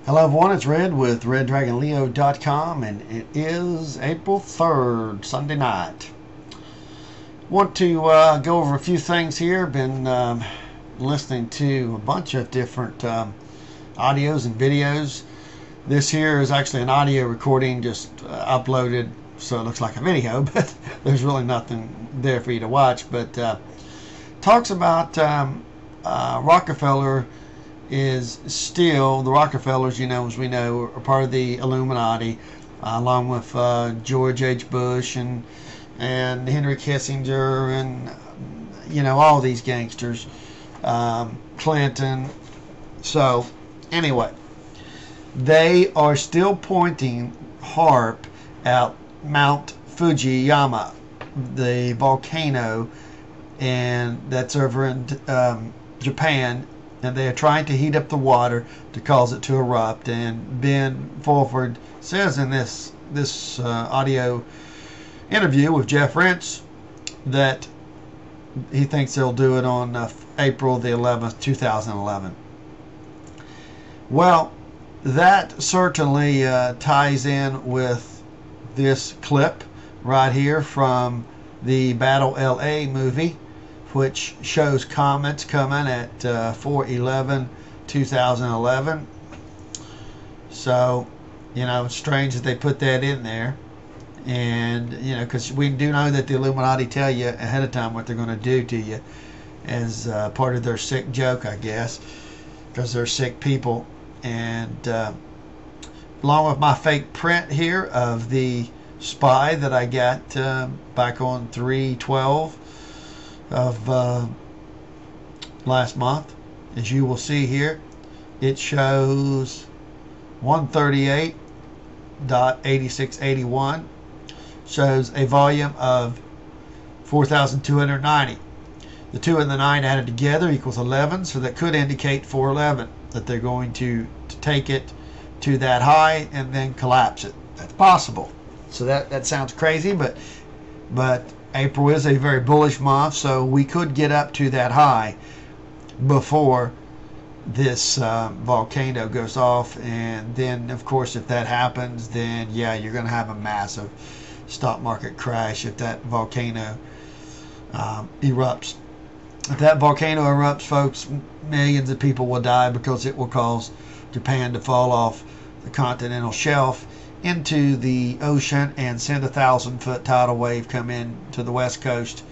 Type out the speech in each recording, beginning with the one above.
Hello everyone, it's Red with RedDragonLeo.com, and it is April 3rd, Sunday night. Want to go over a few things here. Been listening to a bunch of different audios and videos. This here is actually an audio recording just uploaded, so it looks like a video, but there's really nothing there for you to watch. But talks about Rockefeller is still, the Rockefellers, as we know, are part of the Illuminati, along with George H. Bush and Henry Kissinger and all these gangsters, Clinton. So anyway, they are still pointing HAARP at Mount Fujiyama, the volcano, and that's over in Japan. And they are trying to heat up the water to cause it to erupt. And Ben Fulford says in this audio interview with Jeff Rense that he thinks they'll do it on April the 11th, 2011. Well, that certainly ties in with this clip right here from the Battle LA movie, which shows comets coming at 4/11/2011. So, it's strange that they put that in there. And, because we do know that the Illuminati tell you ahead of time what they're going to do to you as part of their sick joke, I guess, because they're sick people. And along with my fake print here of the spy that I got back on 3/12 of last month, as you will see here, it shows 138.8681, shows a volume of 4,290. The 2 and the 9 added together equals 11, so that could indicate 411, that they're going to take it to that high and then collapse it. That's possible. So that sounds crazy, but April is a very bullish month, so we could get up to that high before this volcano goes off. And then, of course, if that happens, then yeah, you're going to have a massive stock market crash if that volcano erupts. If that volcano erupts, folks, millions of people will die, because it will cause Japan to fall off the continental shelf into the ocean and send a 1,000-foot tidal wave come in to the west coast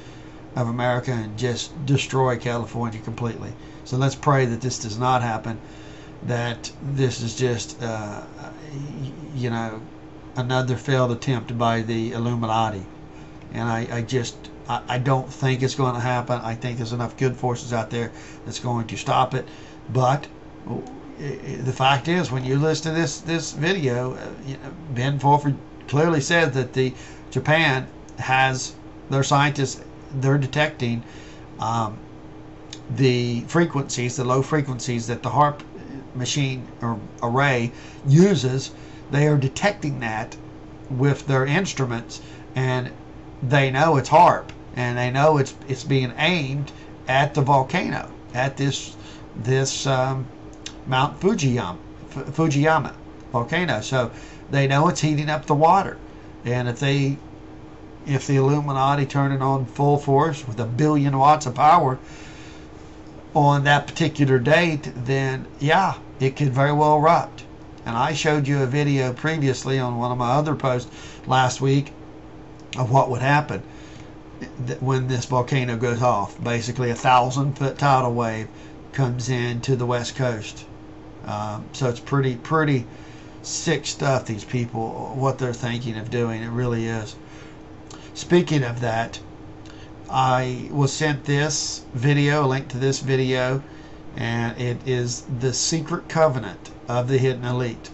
of America and just destroy California completely. So let's pray that this does not happen, that this is just another failed attempt by the Illuminati. And I don't think it's going to happen. I think there's enough good forces out there that's going to stop it. But the fact is, when you listen to this video, Ben Fulford clearly says that Japan has their scientists, they're detecting the frequencies, the low frequencies that the HAARP machine or array uses. They are detecting that with their instruments, and they know it's HAARP, and they know it's being aimed at the volcano, at this Mount Fujiyama volcano. So they know it's heating up the water, and if the Illuminati turn it on full force with 1 billion watts of power on that particular date, then yeah, it could very well erupt. And I showed you a video previously on one of my other posts last week of what would happen when this volcano goes off. Basically, a 1,000-foot tidal wave comes in to the west coast. So it's pretty sick stuff, these people, what they're thinking of doing. It really is. Speaking of that, I was sent this video, a link to this video, and it is the secret covenant of the hidden elite.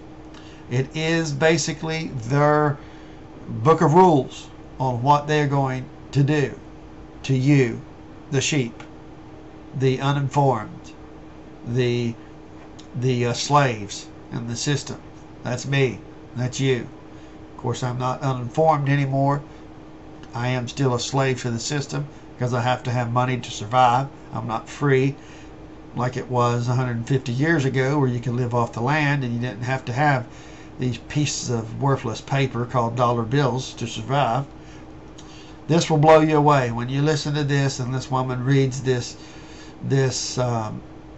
It is basically their book of rules on what they're going to do to you, the sheep, the uninformed, the slaves in the system. That's me. That's you. Of course, I'm not uninformed anymore. I am still a slave to the system because I have to have money to survive. I'm not free. like it was 150 years ago, where you could live off the land and you didn't have to have these pieces of worthless paper called dollar bills to survive. This will blow you away when you listen to this, and this woman reads this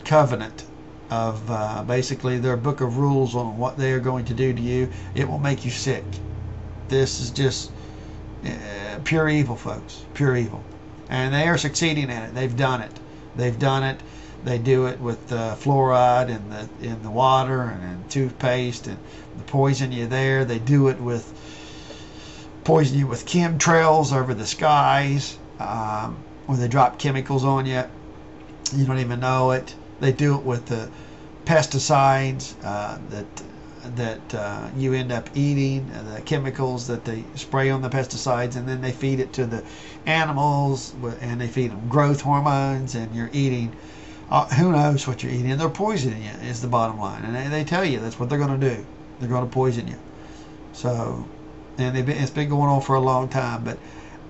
covenant of basically their book of rules on what they are going to do to you. It will make you sick. This is just pure evil, folks, pure evil, and they are succeeding at it. They've done it. They've done it. They do it with fluoride in the water and in toothpaste, and the poison you there. They do it with poison you with chemtrails over the skies, where they drop chemicals on you. You don't even know it. They do it with the pesticides that you end up eating, the chemicals that they spray on the pesticides, and then they feed it to the animals, and they feed them growth hormones, and you're eating, who knows what you're eating. They're poisoning you is the bottom line, and they tell you that's what they're going to do. They're going to poison you. So, and it's been going on for a long time, but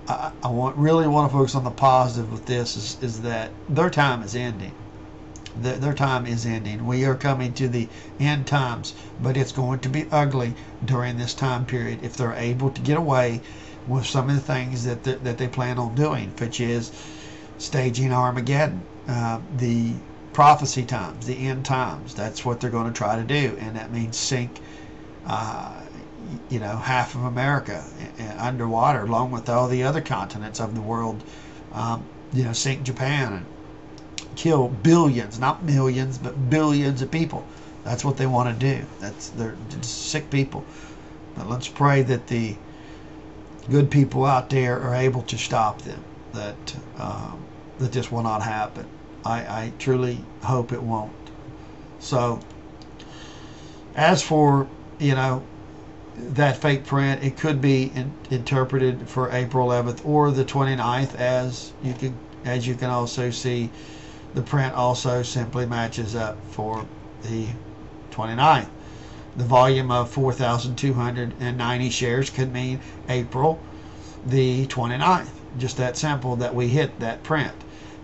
I really want to focus on the positive with this is that their time is ending. Their time is ending. We are coming to the end times, but it's going to be ugly during this time period if they're able to get away with some of the things that they plan on doing, which is staging Armageddon, the prophecy times, the end times. That's what they're going to try to do, and that means sink half of America underwater, along with all the other continents of the world. Sink Japan and kill billions, not millions, but billions of people. That's what they want to do. They're sick people. But let's pray that the good people out there are able to stop them. That this will not happen. I truly hope it won't. So, as for that fake print, it could be interpreted for April 11th or the 29th, as you can also see. The print also simply matches up for the 29th. The volume of 4,290 shares could mean April the 29th. Just that simple, that we hit that print.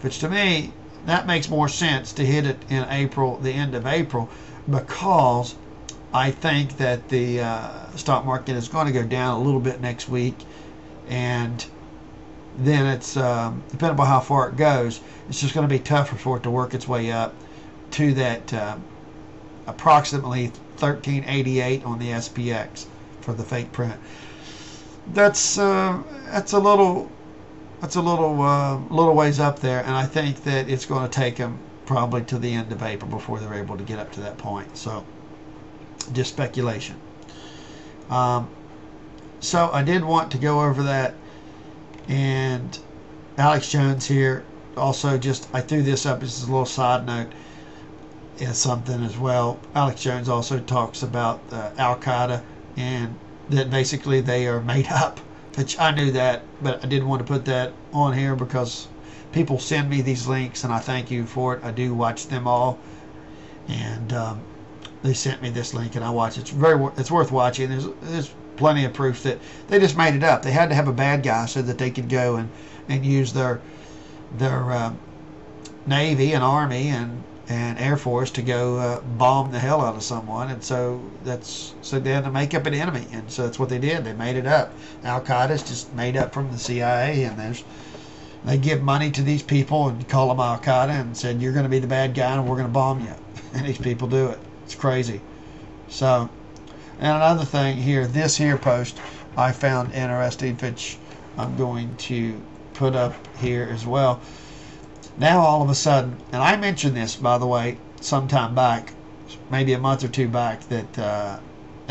Which to me, that makes more sense to hit it in April, the end of April, because I think that the stock market is going to go down a little bit next week, and then it's depending upon how far it goes, it's just going to be tougher for it to work its way up to that approximately 1388 on the SPX for the fake print. That's a little ways up there, and I think that it's going to take them probably to the end of April before they're able to get up to that point. So, just speculation. So I did want to go over that. And Alex Jones here also, I threw this up as a little side note and something as well. Alex Jones also talks about Al-Qaeda, and that basically they are made up, which I knew that, but I didn't want to put that on here because people send me these links, and I thank you for it. I do watch them all, and they sent me this link, and I watched it. It's worth watching. There's plenty of proof that they just made it up. They had to have a bad guy so that they could go and use their Navy and Army and Air Force to go bomb the hell out of someone, and so they had to make up an enemy, and so that's what they did. They made it up. Al-Qaeda is just made up from the CIA, and they give money to these people and call them Al-Qaeda and said, you're going to be the bad guy and we're going to bomb you, and these people do it. It's crazy. So, and another thing here, this here post I found interesting, which I'm going to put up here as well. Now all of a sudden, and I mentioned this, by the way, sometime back, maybe a month or two back, that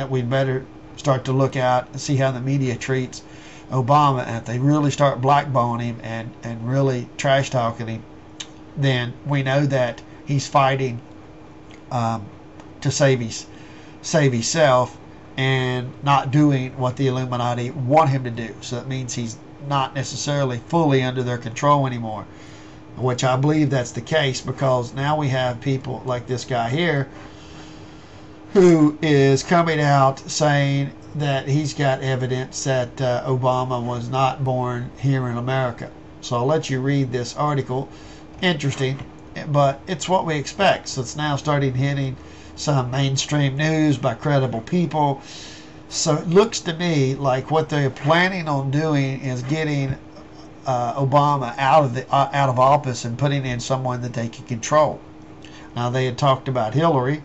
we'd better start to look out and see how the media treats Obama, and if they really start blackballing him and really trash talking him, then we know that he's fighting to save himself and not doing what the Illuminati want him to do. So that means he's not necessarily fully under their control anymore, which I believe that's the case, because now we have people like this guy here who is coming out saying that he's got evidence that Obama was not born here in America. So I'll let you read this article. Interesting. but it's what we expect. So it's now starting hitting some mainstream news by credible people. So it looks to me like what they're planning on doing is getting Obama out of office and putting in someone that they can control. Now, they had talked about Hillary,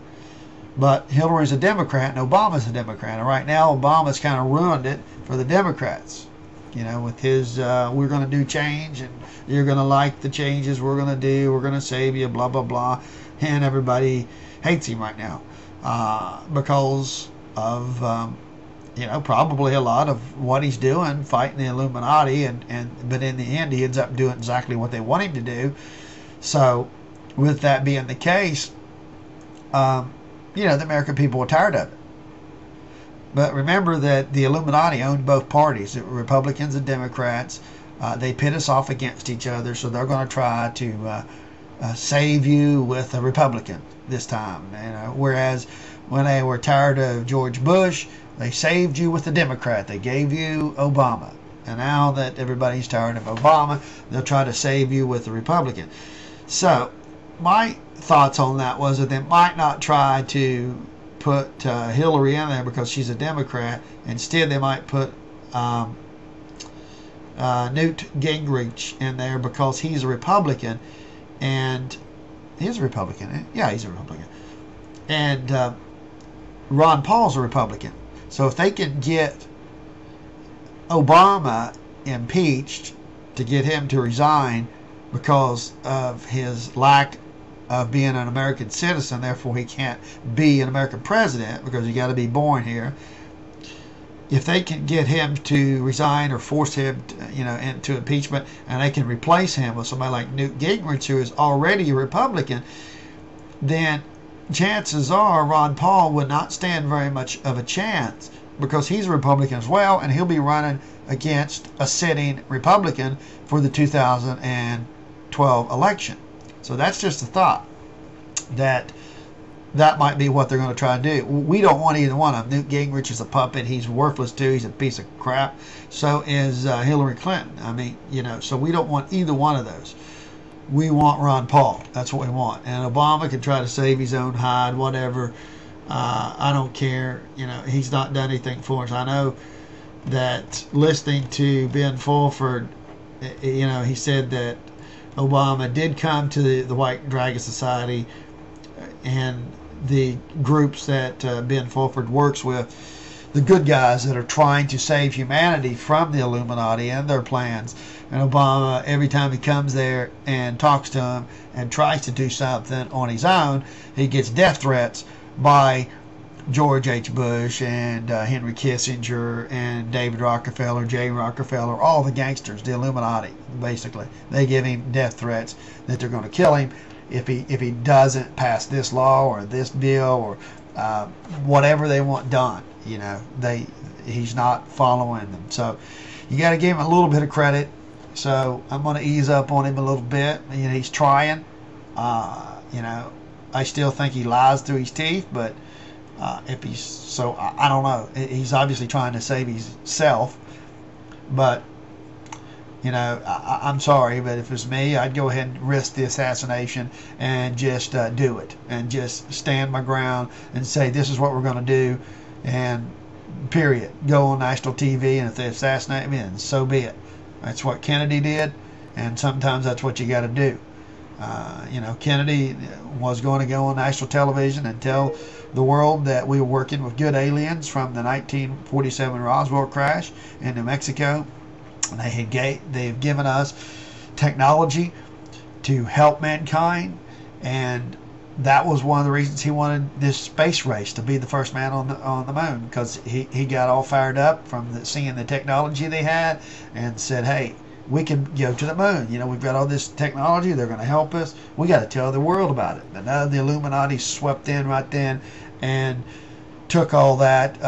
but Hillary's a Democrat and Obama's a Democrat. And right now, Obama's kind of ruined it for the Democrats. You know, with his, we're going to do change and you're going to like the changes we're going to do. We're going to save you, blah, blah, blah. And everybody hates him right now because of, you know, probably a lot of what he's doing, fighting the Illuminati. But in the end, he ends up doing exactly what they want him to do. So with that being the case, you know, the American people are tired of it. But remember that the Illuminati owned both parties, the Republicans and Democrats. They pit us off against each other, so they're going to try to save you with a Republican this time. Whereas when they were tired of George Bush, they saved you with a Democrat. They gave you Obama. And now that everybody's tired of Obama, they'll try to save you with a Republican. So my thoughts on that was that they might not try to put Hillary in there because she's a Democrat. Instead, they might put Newt Gingrich in there because he's a Republican. And he's a Republican. Yeah, he's a Republican. And Ron Paul's a Republican. So if they can get Obama impeached to get him to resign because of his lack of being an American citizen, therefore he can't be an American president because you got to be born here. If they can get him to resign or force him to, you know, into impeachment, and they can replace him with somebody like Newt Gingrich, who is already a Republican, then chances are Ron Paul would not stand very much of a chance because he's a Republican as well, and he'll be running against a sitting Republican for the 2012 election. So that's just a thought that might be what they're going to try to do. We don't want either one of them. Newt Gingrich is a puppet. He's worthless too. He's a piece of crap. So is Hillary Clinton. I mean, you know, so we don't want either one of those. We want Ron Paul. That's what we want. And Obama can try to save his own hide, whatever. I don't care. You know, he's not done anything for us. I know that listening to Ben Fulford, you know, he said that Obama did come to the White Dragon Society and the groups that Ben Fulford works with, the good guys that are trying to save humanity from the Illuminati and their plans. And Obama, every time he comes there and talks to them and tries to do something on his own, he gets death threats by George H. Bush and Henry Kissinger and David Rockefeller, Jay Rockefeller, all the gangsters, the Illuminati, basically. They give him death threats that they're going to kill him if he doesn't pass this law or this bill or whatever they want done. You know, he's not following them. So you got to give him a little bit of credit. So I'm going to ease up on him a little bit. You know, he's trying. You know, I still think he lies through his teeth, but if he's so, I don't know. He's obviously trying to save himself, but you know, I'm sorry, but if it's me, I'd go ahead and risk the assassination and just do it and just stand my ground and say this is what we're going to do, and period. Go on national TV, and if they assassinate me, then so be it. That's what Kennedy did, and sometimes that's what you got to do. You know, Kennedy was going to go on national television and tell the world that we were working with good aliens from the 1947 Roswell crash in New Mexico. They have given us technology to help mankind, and that was one of the reasons he wanted this space race, to be the first man on the moon, because he got all fired up from seeing the technology they had and said, hey, we can go to the moon. You know, we've got all this technology. They're going to help us. We got to tell the world about it. But now the Illuminati swept in right then and took all that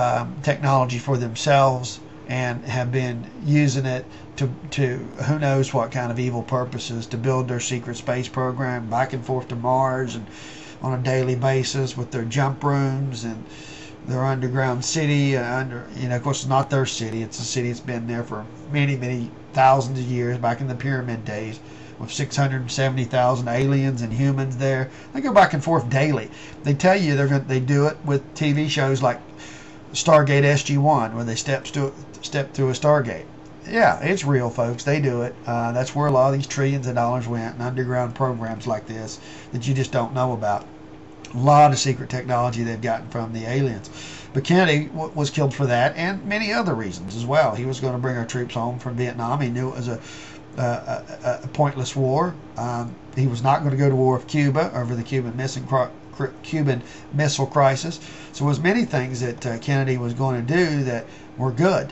technology for themselves and have been using it to who knows what kind of evil purposes, to build their secret space program back and forth to Mars and on a daily basis with their jump rooms and their underground city. You know, of course, it's not their city. It's a city that's been there for many, many thousands of years, back in the pyramid days. with 670,000 aliens and humans there. They go back and forth daily. They tell you they do it with TV shows like Stargate SG-1, where they step through a Stargate. Yeah, it's real, folks. They do it. That's where a lot of these trillions of dollars went in underground programs like this that you just don't know about. A lot of secret technology they've gotten from the aliens. But Kennedy was killed for that and many other reasons as well. He was going to bring our troops home from Vietnam. He knew it was a pointless war. He was not going to go to war with Cuba over the Cuban Missile Crisis. So there was many things that Kennedy was going to do that were good.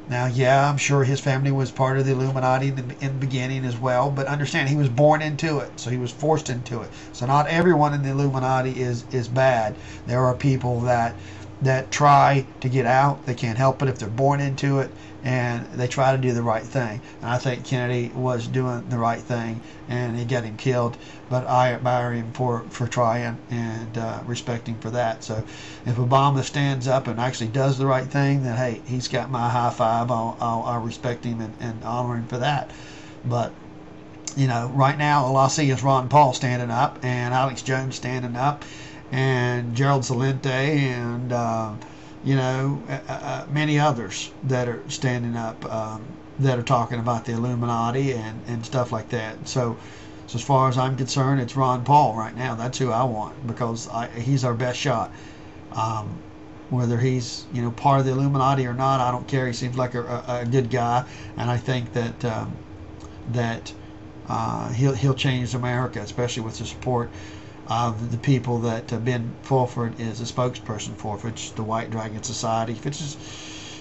Now, yeah, I'm sure his family was part of the Illuminati in the beginning as well, but understand he was born into it, so he was forced into it. So not everyone in the Illuminati is bad. There are people that try to get out. They can't help it if they're born into it, and they try to do the right thing. And I think Kennedy was doing the right thing, and he got him killed. But I admire him for trying and respect him for that. So if Obama stands up and actually does the right thing, then hey, he's got my high five. I'll respect him and honor him for that. But you know, right now all I see is Ron Paul standing up and Alex Jones standing up and Gerald Celente and you know, many others that are standing up that are talking about the Illuminati and stuff like that. So as far as I'm concerned, it's Ron Paul right now. That's who I want, because he's our best shot. Whether he's, you know, part of the Illuminati or not, I don't care. He seems like a good guy, and I think that he'll change America, especially with the support of the people that Ben Fulford is a spokesperson for, which is the White Dragon Society, which is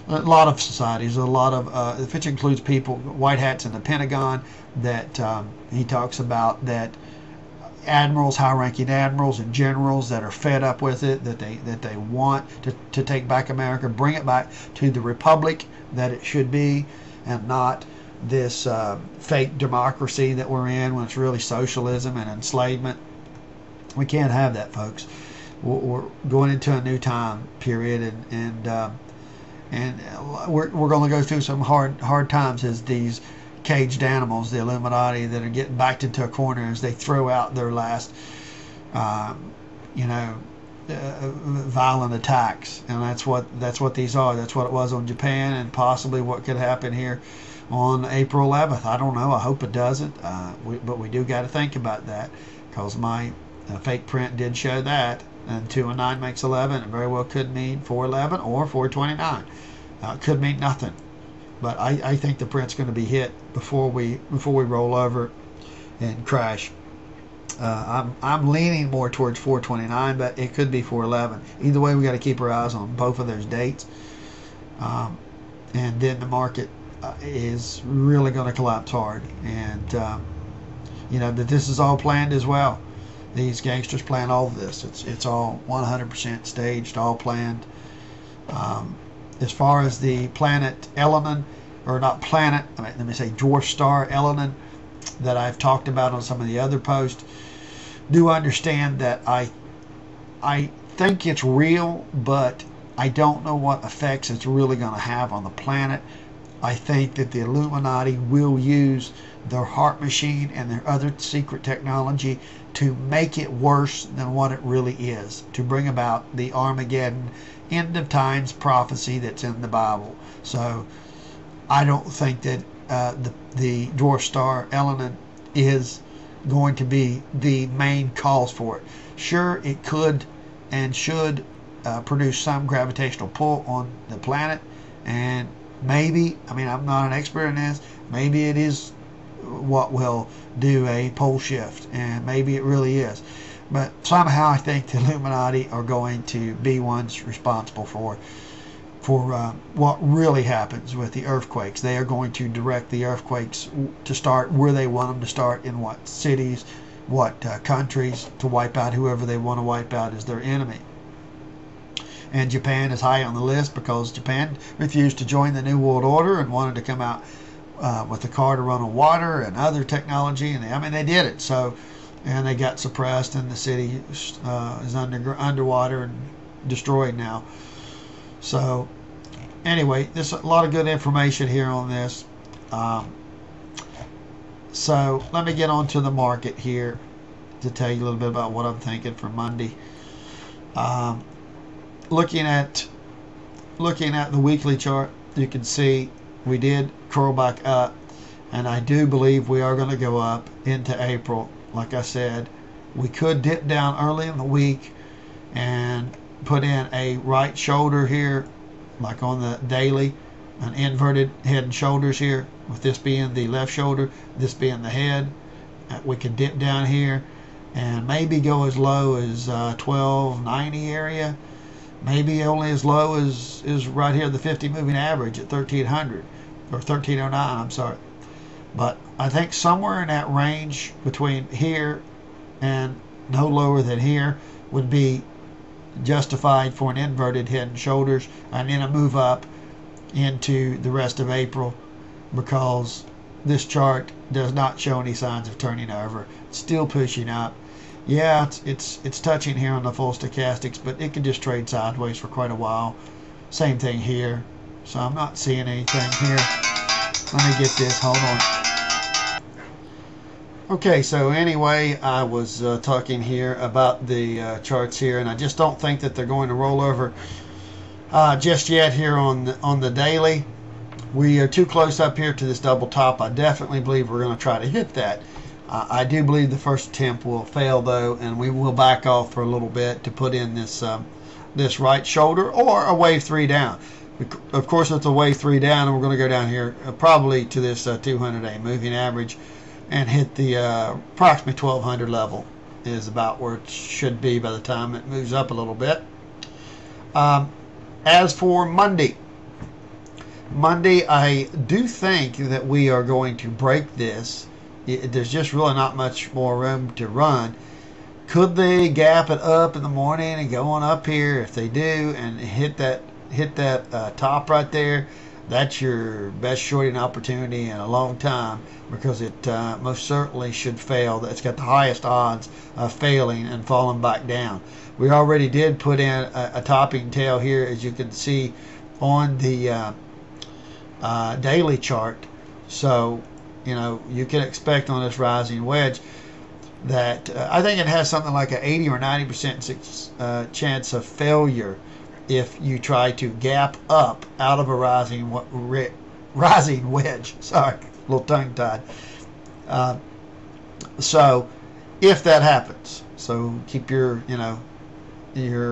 a lot of societies, a lot of which includes people, white hats in the Pentagon, that he talks about, that admirals, high-ranking admirals and generals that are fed up with it, that they want to take back America, bring it back to the republic that it should be, and not this fake democracy that we're in when it's really socialism and enslavement. We can't have that, folks. We're going into a new time period, and we're going to go through some hard times as these caged animals, the Illuminati, that are getting backed into a corner as they throw out their last, violent attacks. And that's what these are. That's what it was on Japan, and possibly what could happen here on April 11th. I don't know. I hope it doesn't. But we do got to think about that, because my fake print did show that, and 2 and 9 makes 11. It very well could mean 411 or 429. It could mean nothing. But I think the print's going to be hit before we roll over and crash. I'm leaning more towards 429, but it could be 411. Either way, we got to keep our eyes on both of those dates. And then the market is really going to collapse hard. And you know that this is all planned as well. These gangsters plan all of this. It's all 100% staged, all planned. As far as the planet Elenin, or not planet, let me say dwarf star Elenin, that I've talked about on some of the other posts, do understand that I think it's real, but I don't know what effects it's really going to have on the planet. I think that the Illuminati will use their HAARP machine and their other secret technology to make it worse than what it really is, to bring about the Armageddon end of times prophecy that's in the Bible. So I don't think that the dwarf star Elenin is going to be the main cause for it. Sure, it could and should produce some gravitational pull on the planet, and maybe, I mean, I'm not an expert in this, maybe it is what will do a pole shift, and maybe it really is. But somehow I think the Illuminati are going to be ones responsible for what really happens with the earthquakes. They are going to direct the earthquakes to start where they want them to start, in what cities, what countries, to wipe out whoever they want to wipe out as their enemy. And Japan is high on the list, because Japan refused to join the New World Order and wanted to come out with a car to run on water and other technology. And they did it. So, and they got suppressed, and the city is underwater and destroyed now. So anyway, there's a lot of good information here on this. So let me get on to the market here to tell you a little bit about what I'm thinking for Monday. Um, looking at the weekly chart, you can see we did curl back up, and I do believe we are going to go up into April. Like I said, we could dip down early in the week and put in a right shoulder here, like on the daily, an inverted head and shoulders here, with this being the left shoulder, this being the head. We could dip down here and maybe go as low as 1290 area, maybe only as low as right here the 50 moving average at 1300 or 1309, I'm sorry. But I think somewhere in that range between here and no lower than here would be justified for an inverted head and shoulders, and then a move up into the rest of April, because this chart does not show any signs of turning over. It's still pushing up. Yeah, it's touching here on the full stochastics, but it can just trade sideways for quite a while. Same thing here. So I'm not seeing anything here. Let me get this. Hold on. Okay, so anyway, I was talking here about the charts here, and I just don't think that they're going to roll over just yet here on the daily. We are too close up here to this double top. I definitely believe we're going to try to hit that. I do believe the first attempt will fail, though, and we will back off for a little bit to put in this this right shoulder or a wave 3 down. Of course, it's a wave 3 down, and we're going to go down here probably to this 200-day moving average and hit the approximately 1200 level is about where it should be by the time it moves up a little bit. As for Monday, I do think that we are going to break this. There's just really not much more room to run. Could they gap it up in the morning and go on up here? If they do and hit that top right there, that's your best shorting opportunity in a long time, because it most certainly should fail. It's got the highest odds of failing and falling back down. We already did put in a topping tail here, as you can see on the daily chart. So, you know, you can expect on this rising wedge that I think it has something like an 80 or 90% chance of failure if you try to gap up out of a rising wedge. Sorry, a little tongue-tied. So if that happens, so keep your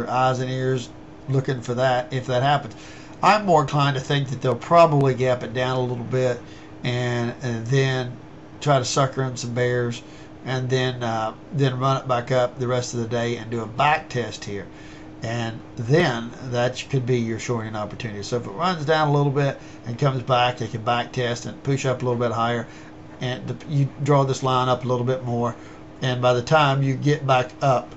eyes and ears looking for that if that happens. I'm more inclined to think that they'll probably gap it down a little bit and then try to sucker in some bears, and then run it back up the rest of the day and do a back test here. And then that could be your shorting opportunity. So if it runs down a little bit and comes back, they can back test and push up a little bit higher, and you draw this line up a little bit more, and by the time you get back up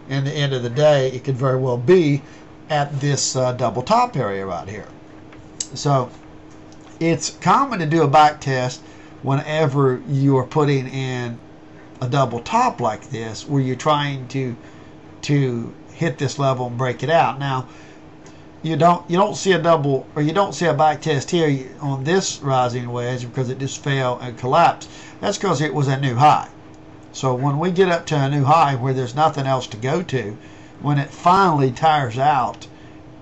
in the end of the day, it could very well be at this double top area right here. So it's common to do a back test whenever you are putting in a double top like this, where you're trying to hit this level and break it out. Now, you don't see a double, or you don't see a back test here on this rising wedge, because it just fell and collapsed. That's because it was a new high. So when we get up to a new high where there's nothing else to go to, when it finally tires out,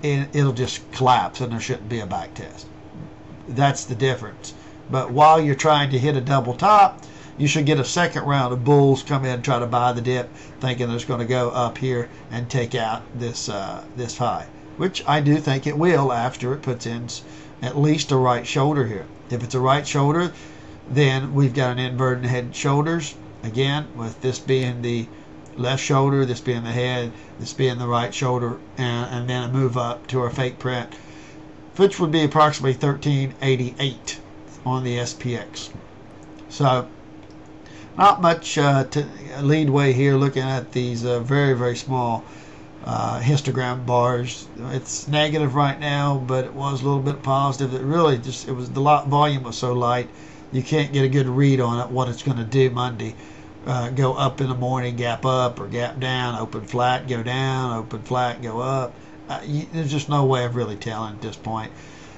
it'll just collapse and there shouldn't be a back test. That's the difference. But while you're trying to hit a double top, you should get a second round of bulls come in and try to buy the dip, thinking it's going to go up here and take out this this high, which I do think it will after it puts in at least a right shoulder here. If it's a right shoulder, then we've got an inverted head and shoulders, again, with this being the left shoulder, this being the head, this being the right shoulder, and then a move up to our fake print, which would be approximately 1388 on the SPX. So not much leadway here looking at these very, very small histogram bars. It's negative right now, but it was a little bit positive. It really just, it was the volume was so light, you can't get a good read on it, what it's going to do Monday. Go up in the morning, gap up, or gap down, open flat, go down, open flat, go up. There's just no way of really telling at this point.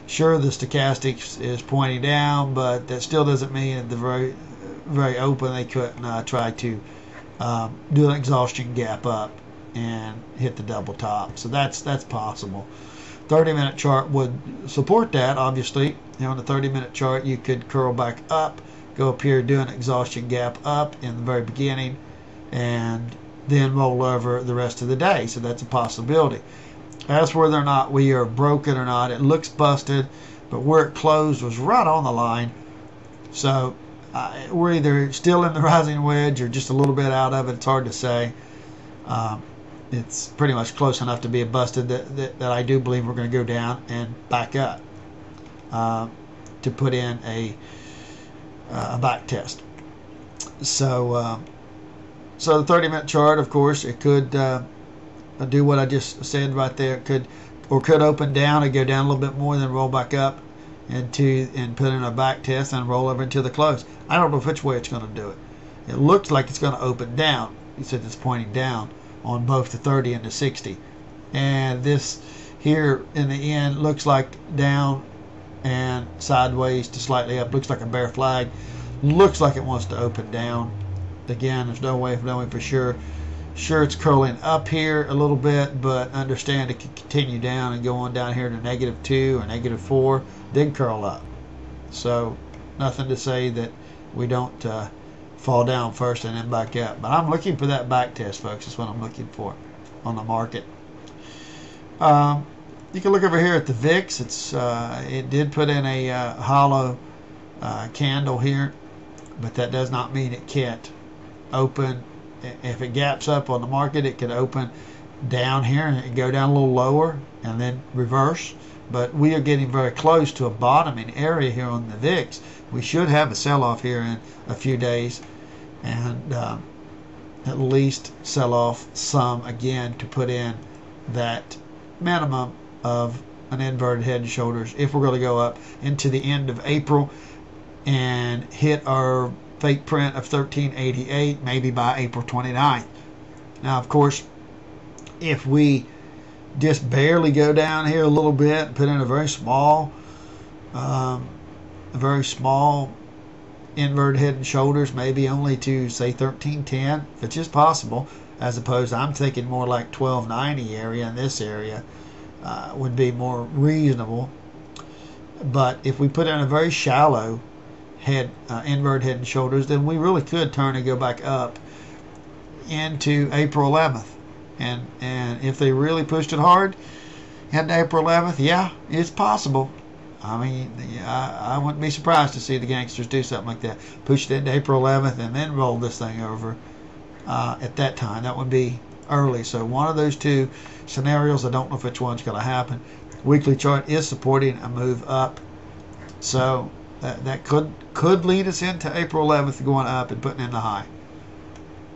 Sure, the stochastics is pointing down, but that still doesn't mean at the very very open, they couldn't try to do an exhaustion gap up and hit the double top. So that's possible. 30-minute chart would support that. Obviously, on the 30-minute chart, you could curl back up, go up here, do an exhaustion gap up in the very beginning, and then roll over the rest of the day. So that's a possibility. As for whether or not we are broken or not, it looks busted, but where it closed was right on the line. So we're either still in the rising wedge or just a little bit out of it. It's hard to say. It's pretty much close enough to be a busted that I do believe we're going to go down and back up to put in a back test. So so the 30-minute chart, of course, it could do what I just said right there. It could open down and go down a little bit more, then roll back up and put in a back test and roll over into the close. I don't know which way it's going to do it. It looks like it's going to open down. He said it's pointing down on both the 30 and the 60. And this here in the end looks like down and sideways to slightly up. Looks like a bear flag. Looks like it wants to open down. Again, there's no way of knowing for sure. Sure, it's curling up here a little bit, but understand it can continue down and go on down here to -2 or -4, then curl up. So nothing to say that we don't fall down first and then back up. But I'm looking for that back test, folks. That's what I'm looking for on the market. You can look over here at the VIX. It did put in a hollow candle here, but that does not mean it can't open. If it gaps up on the market, it could open down here and go down a little lower and then reverse. But we are getting very close to a bottoming area here on the VIX. We should have a sell-off here in a few days, and at least sell off some again to put in that minimum of an inverted head and shoulders if we're going to go up into the end of April and hit our fake print of 1388 maybe by April 29th. Now, of course, if we just barely go down here a little bit and put in a very small inverted head and shoulders, maybe only to say 1310, which is possible, as opposed to, I'm thinking more like 1290 area, in this area would be more reasonable. But if we put in a very shallow inverted head and shoulders, then we really could turn and go back up into April 11th. And if they really pushed it hard into April 11th, yeah, it's possible. I mean, I wouldn't be surprised to see the gangsters do something like that. Push it into April 11th and then roll this thing over at that time. That would be early. So one of those two scenarios, I don't know which one's going to happen. Weekly chart is supporting a move up. So that could lead us into April 11th going up and putting in the high.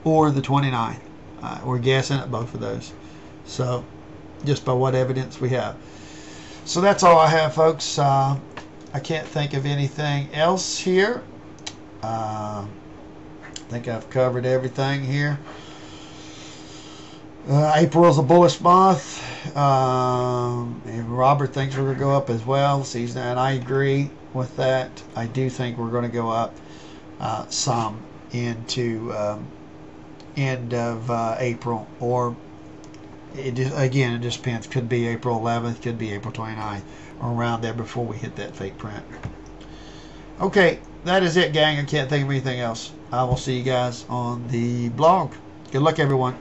Or the 29th. We're guessing at both of those. So just by what evidence we have. So that's all I have, folks. I can't think of anything else here. I think I've covered everything here. April is a bullish month. Robert thinks we're going to go up as well. And I agree with that. I do think we're going to go up some into end of April, or it just depends. Could be April 11th, could be April 29th, or around there before we hit that fake print. Okay, that is it, gang. I can't think of anything else. I will see you guys on the blog. Good luck, everyone.